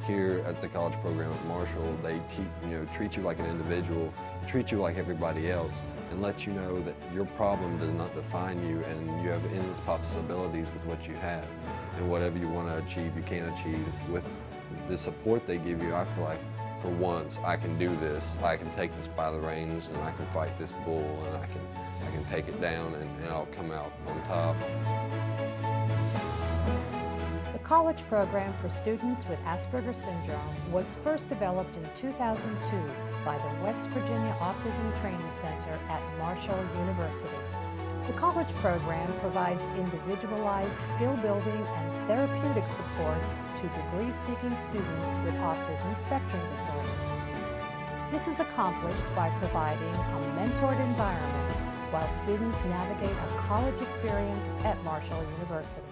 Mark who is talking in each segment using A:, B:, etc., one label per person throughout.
A: here at the college program at Marshall, they treat you like an individual, treat you like everybody else, and let you know that your problem does not define you, and you have endless possibilities with what you have. And whatever you want to achieve, you can achieve. With the support they give you, I feel like for once I can do this. I can take this by the reins, and I can fight this bull, and I can take it down, and I'll come out on top.
B: The college program for students with Asperger syndrome was first developed in 2002 by the West Virginia Autism Training Center at Marshall University. The college program provides individualized skill-building and therapeutic supports to degree-seeking students with autism spectrum disorders. This is accomplished by providing a mentored environment while students navigate a college experience at Marshall University.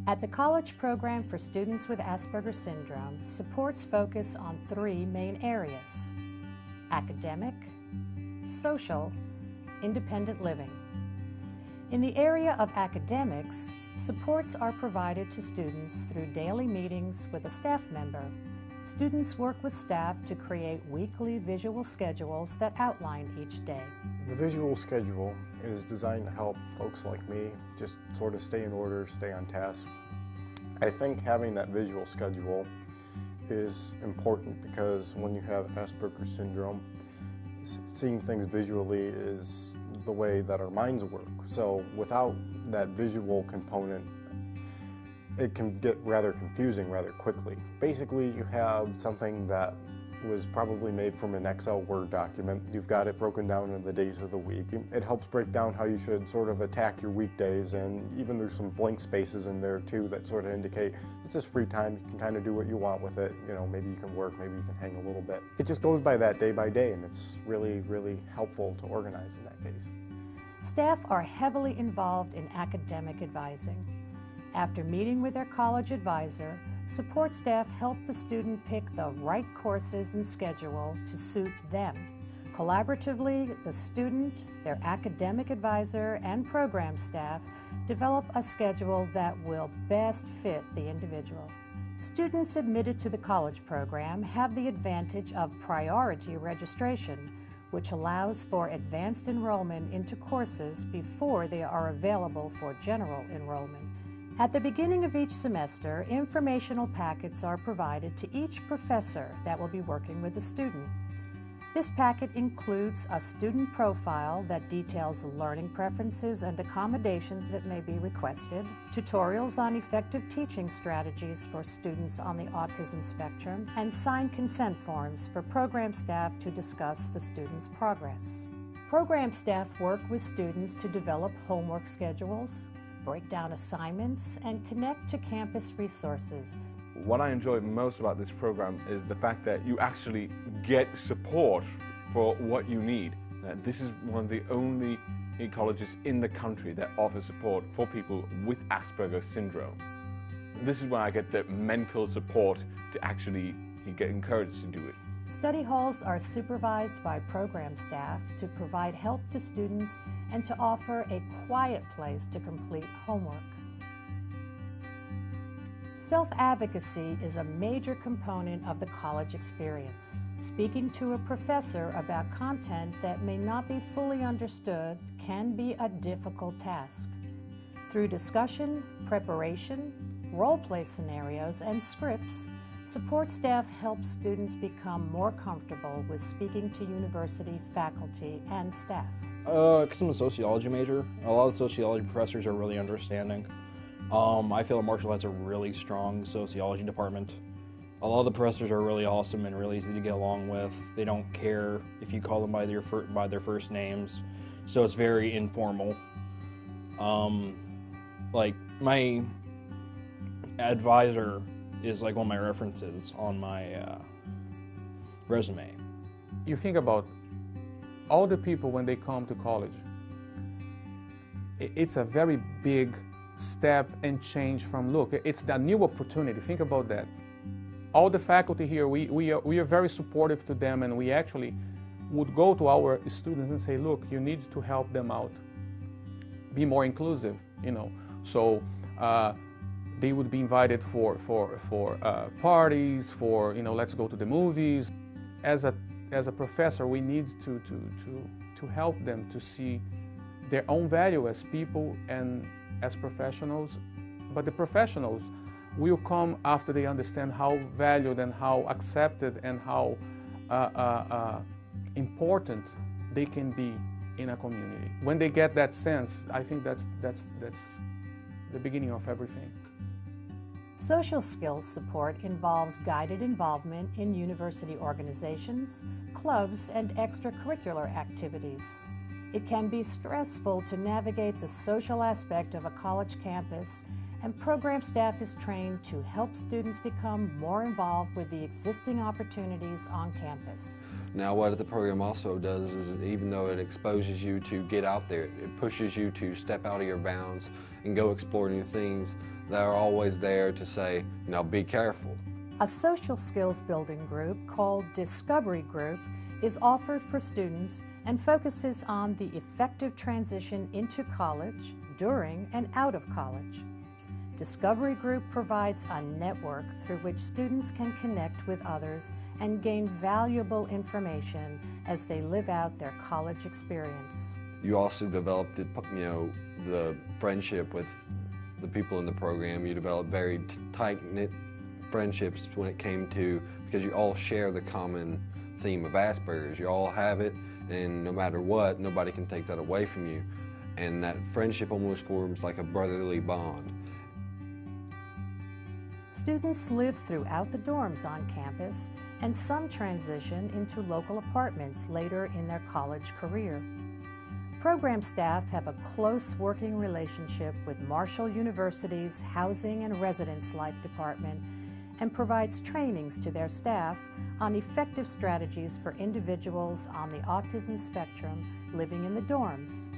B: At the college program for students with Asperger syndrome, supports focus on three main areas: academic, social, independent living. In the area of academics, supports are provided to students through daily meetings with a staff member. Students work with staff to create weekly visual schedules that outline each day.
C: The visual schedule is designed to help folks like me just sort of stay in order, stay on task. I think having that visual schedule is important because when you have Asperger syndrome, seeing things visually is the way that our minds work. So without that visual component, it can get rather confusing rather quickly. Basically, you have something that was probably made from an Excel Word document. You've got it broken down into the days of the week. It helps break down how you should sort of attack your weekdays, and even there's some blank spaces in there too that sort of indicate it's just free time. You can kind of do what you want with it. You know, maybe you can work, maybe you can hang a little bit. It just goes by that day by day, and it's really, really helpful to organize in that case.
B: Staff are heavily involved in academic advising. After meeting with their college advisor, support staff help the student pick the right courses and schedule to suit them. Collaboratively, the student, their academic advisor, and program staff develop a schedule that will best fit the individual. Students admitted to the college program have the advantage of priority registration, which allows for advanced enrollment into courses before they are available for general enrollment. At the beginning of each semester, informational packets are provided to each professor that will be working with the student. This packet includes a student profile that details learning preferences and accommodations that may be requested, tutorials on effective teaching strategies for students on the autism spectrum, and signed consent forms for program staff to discuss the student's progress. Program staff work with students to develop homework schedules, break down assignments, and connect to campus resources.
D: What I enjoy most about this program is the fact that you actually get support for what you need. This is one of the only colleges in the country that offers support for people with Asperger syndrome. This is where I get the mental support to actually get encouraged to do it.
B: Study halls are supervised by program staff to provide help to students and to offer a quiet place to complete homework. Self-advocacy is a major component of the college experience. Speaking to a professor about content that may not be fully understood can be a difficult task. Through discussion, preparation, role-play scenarios, and scripts, support staff helps students become more comfortable with speaking to university faculty and staff.
E: Because I'm a sociology major, a lot of sociology professors are really understanding. I feel that Marshall has a really strong sociology department. A lot of the professors are really awesome and really easy to get along with. They don't care if you call them by their first names, so it's very informal. Like my advisor is like one of my references on my resume.
F: You think about all the people when they come to college. It's a very big step and change from, look, it's the new opportunity. Think about that. All the faculty here, we are very supportive to them, and we actually would go to our students and say, look, you need to help them out. Be more inclusive, you know. So They would be invited for parties, for, you know, let's go to the movies. As a professor, we need to help them to see their own value as people and as professionals. But the professionals will come after they understand how valued and how accepted and how important they can be in a community. When they get that sense, I think that's the beginning of everything.
B: Social skills support involves guided involvement in university organizations, clubs, and extracurricular activities. It can be stressful to navigate the social aspect of a college campus, and program staff is trained to help students become more involved with the existing opportunities on campus.
A: Now what the program also does is, even though it exposes you to get out there, it pushes you to step out of your bounds and go explore new things. That are always there to say, now be careful.
B: A social skills building group called Discovery Group is offered for students and focuses on the effective transition into college, during, and out of college. Discovery Group provides a network through which students can connect with others and gain valuable information as they live out their college experience.
A: You also develop the friendship with the people in the program. You develop very tight-knit friendships when it came to, because you all share the common theme of Asperger's. You all have it, and no matter what, nobody can take that away from you. And that friendship almost forms like a brotherly bond.
B: Students live throughout the dorms on campus, and some transition into local apartments later in their college career. Program staff have a close working relationship with Marshall University's Housing and Residence Life Department and provides trainings to their staff on effective strategies for individuals on the autism spectrum living in the dorms.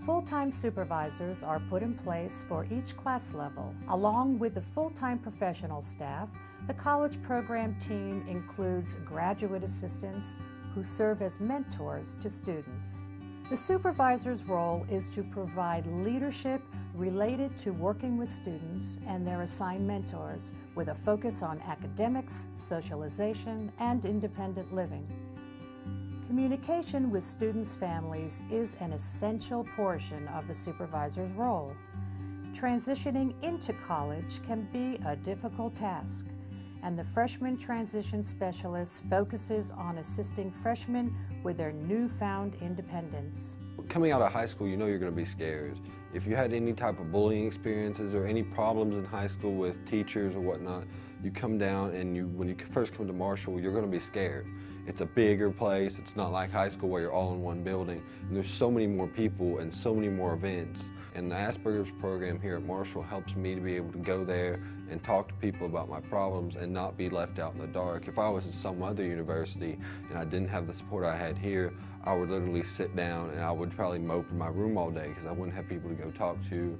B: Full-time supervisors are put in place for each class level. Along with the full-time professional staff, the college program team includes graduate assistants who serve as mentors to students. The supervisor's role is to provide leadership related to working with students and their assigned mentors, with a focus on academics, socialization, and independent living. Communication with students' families is an essential portion of the supervisor's role. Transitioning into college can be a difficult task, and the freshman transition specialist focuses on assisting freshmen with their newfound independence.
A: Coming out of high school, you know you're going to be scared. If you had any type of bullying experiences or any problems in high school with teachers or whatnot, you come down and when you first come to Marshall, you're going to be scared. It's a bigger place. It's not like high school where you're all in one building. And there's so many more people and so many more events. And the Asperger's program here at Marshall helps me to be able to go there and talk to people about my problems and not be left out in the dark. If I was at some other university and I didn't have the support I had here, I would literally sit down and I would probably mope in my room all day because I wouldn't have people to go talk to.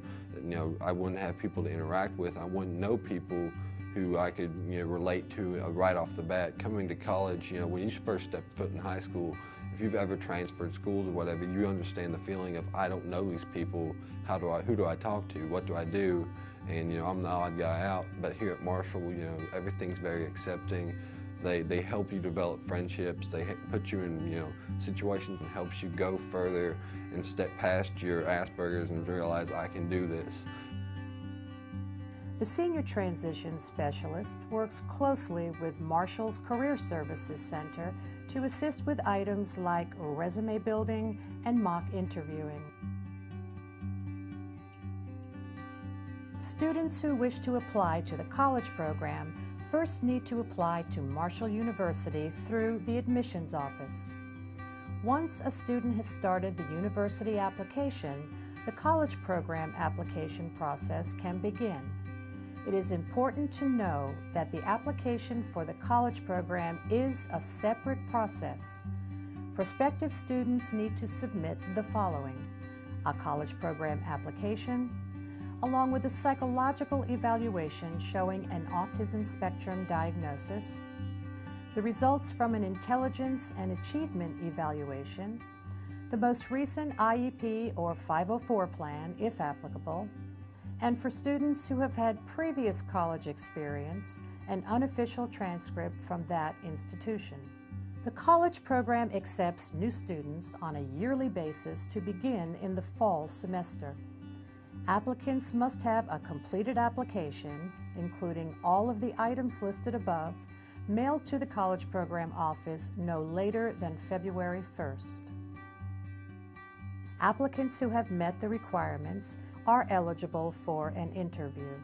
A: I wouldn't have people to interact with. I wouldn't know people who I could relate to right off the bat. Coming to college, when you first step foot in high school, if you've ever transferred schools or whatever, you understand the feeling of, I don't know these people, who do I talk to, what do I do? And I'm the odd guy out. But here at Marshall, everything's very accepting. They help you develop friendships. They put you in situations and helps you go further and step past your Asperger's and realize I can do this.
B: The Senior Transition Specialist works closely with Marshall's Career Services Center to assist with items like resume building and mock interviewing. Students who wish to apply to the college program first need to apply to Marshall University through the admissions office. Once a student has started the university application, the college program application process can begin. It is important to know that the application for the college program is a separate process. Prospective students need to submit the following: a college program application, along with a psychological evaluation showing an autism spectrum diagnosis, the results from an intelligence and achievement evaluation, the most recent IEP or 504 plan, if applicable, and for students who have had previous college experience, an unofficial transcript from that institution. The college program accepts new students on a yearly basis to begin in the fall semester. Applicants must have a completed application, including all of the items listed above, mailed to the college program office no later than February 1st. Applicants who have met the requirements are eligible for an interview.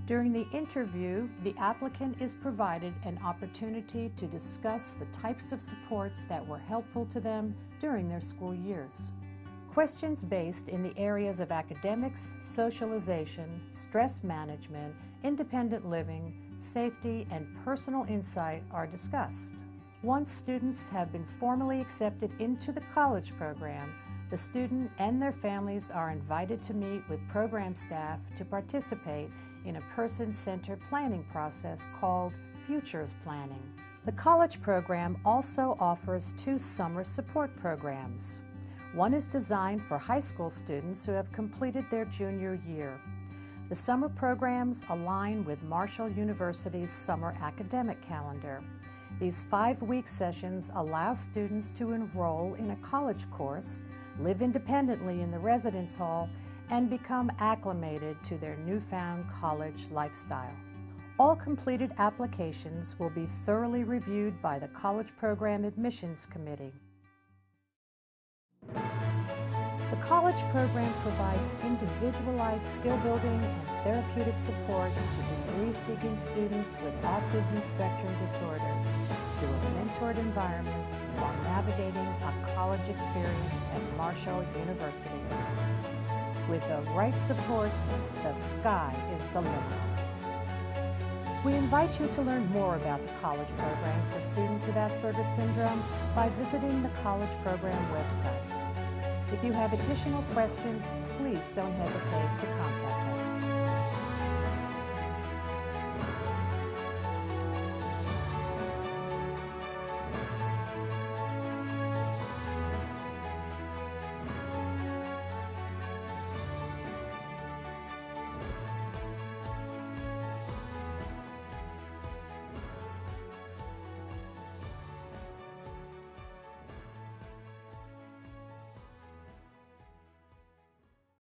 B: During the interview, the applicant is provided an opportunity to discuss the types of supports that were helpful to them during their school years. Questions based in the areas of academics, socialization, stress management, independent living, safety, and personal insight are discussed. Once students have been formally accepted into the college program, the student and their families are invited to meet with program staff to participate in a person-centered planning process called Futures Planning. The college program also offers 2 summer support programs. One is designed for high school students who have completed their junior year. The summer programs align with Marshall University's summer academic calendar. These 5-week sessions allow students to enroll in a college course, live independently in the residence hall, and become acclimated to their newfound college lifestyle. All completed applications will be thoroughly reviewed by the College Program Admissions Committee. The college program provides individualized skill building and therapeutic supports to degree-seeking students with autism spectrum disorders through a mentored environment while navigating a college experience at Marshall University. With the right supports, the sky is the limit. We invite you to learn more about the college program for students with Asperger syndrome by visiting the college program website. If you have additional questions, please don't hesitate to contact us.